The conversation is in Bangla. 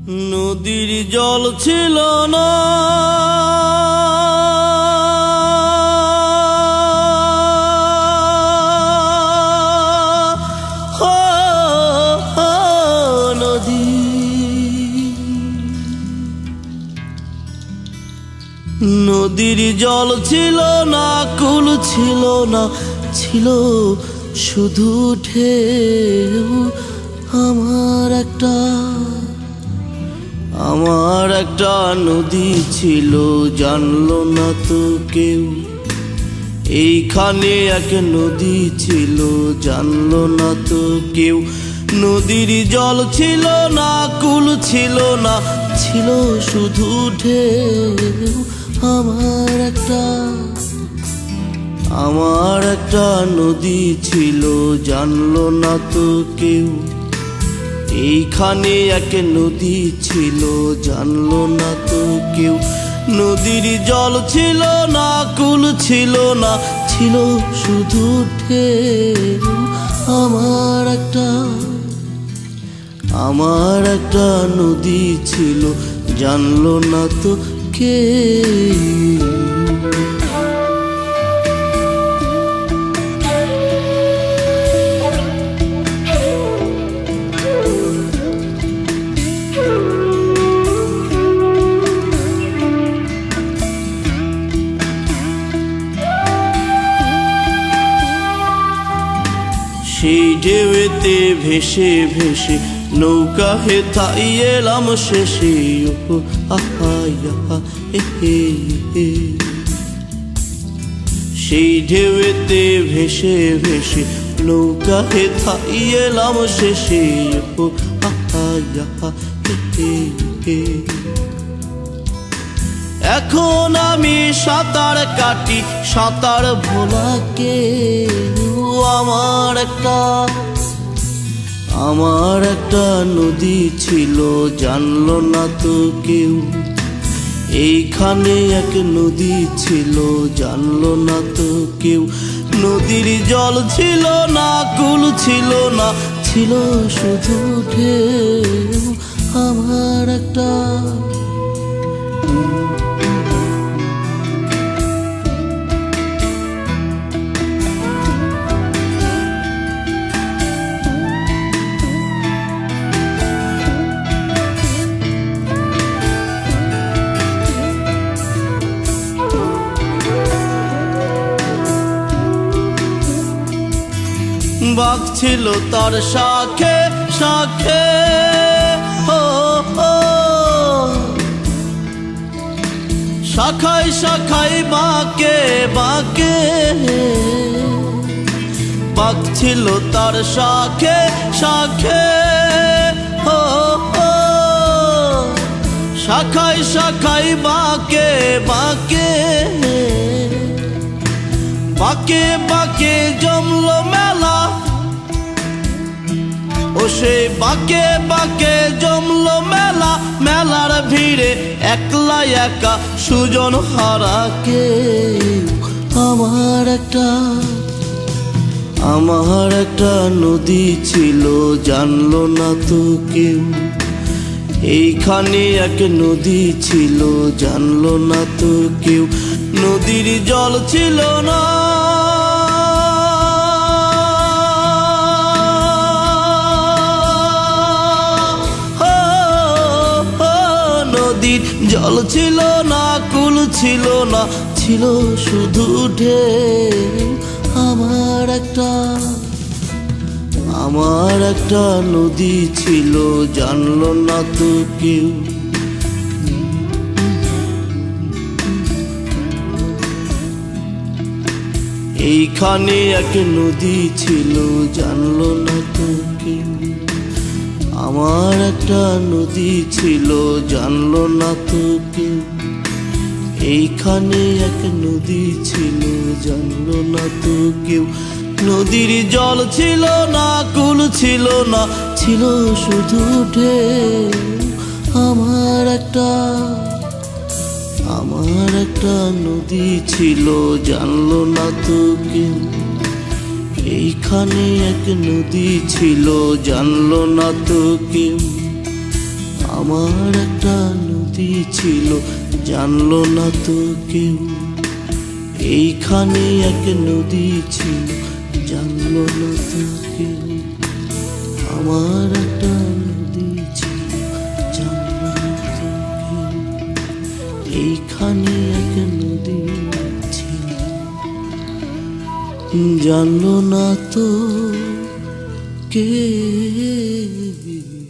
নদীর জল ছিল না, নদীর জল ছিল না, কুল ছিল না, ছিল শুধু ঢেউ। আমার একটা নদী ছিল, জানলো না তো কেউ। এইখানে এক নদী ছিল, জানলো না তো কেউ। নদীর জল ছিল না, কুল ছিল না, ছিল শুধু ঢেউ। আমার একটা নদী ছিল, জানলো না তো কেউ। এইখানে এক নদী ছিল, জানলো না তো কেউ। নদীর জল ছিল না, কুল ছিল না, ছিল শুধু ঢেউ। আমার একটা নদী ছিল, জানলো না তো কেউ। সেই ঢেউতে ভেসে ভেসে নৌকা হেথাই এলাম শেষে। সেই ঢেউতে ভেসে ভেসে নৌকা হেথাই এলাম শেষে। এখন আমি সাঁতার কাটি, সাঁতার ভোলাকে। আমার একটা নদী ছিল, জানলো না তো কেউ। এইখানে এক নদী ছিল, জানলো না তো কেউ। নদীর জল ছিল না, কুল ছিল না, ছিল শুধু ঢেউ। আমার একটা বাঘ ছিল তার শাখে শাখে, শাখায় শাখায় বাঁকে বাঁকে। বাঘ ছিল তার শাখে শাখে, শাখায় শাখায় বাঁকে বাঁকে। বাঁকে বাঁকে জমলো মেলা, ও সেই বাঁকে বাঁকে জমলো মেলা। মেলার ভিড়ে একলা একা সুজন হারা কেউ। আমার একটা নদী ছিল, জানলো না তো কেউ। এইখানে এক নদী ছিল, জানলো না তো কেউ। নদীর জল ছিল না, নদীর জল ছিল না, কুল ছিল না, ছিল শুধু ঢেউ। আমার একটা নদী ছিল, জানলো না তো কেউ। এইখানে এক নদী ছিল, জানলো না তো কেউ। আমার একটা নদী ছিল, জানলো না তো কেউ। এইখানে এক নদী ছিল, জানলো না তো কেউ। নদীর জল ছিল না, কুল ছিল না, ছিল শুধু ঢেউ। আমার একটা নদী ছিল, জানলো না তো কেউ। এইখানে এক নদী ছিল, জানলো না তো কেউ। আমার একটা নদী ছিল, জানলো না তো কেউ। এইখানে এক নদী ছিল, জানলো না তো কেউ। আমার একটা নদী ছিল, জানলো না তো কেউ। এইখানে এক নদী ছিল, জানলো না তো কেউ।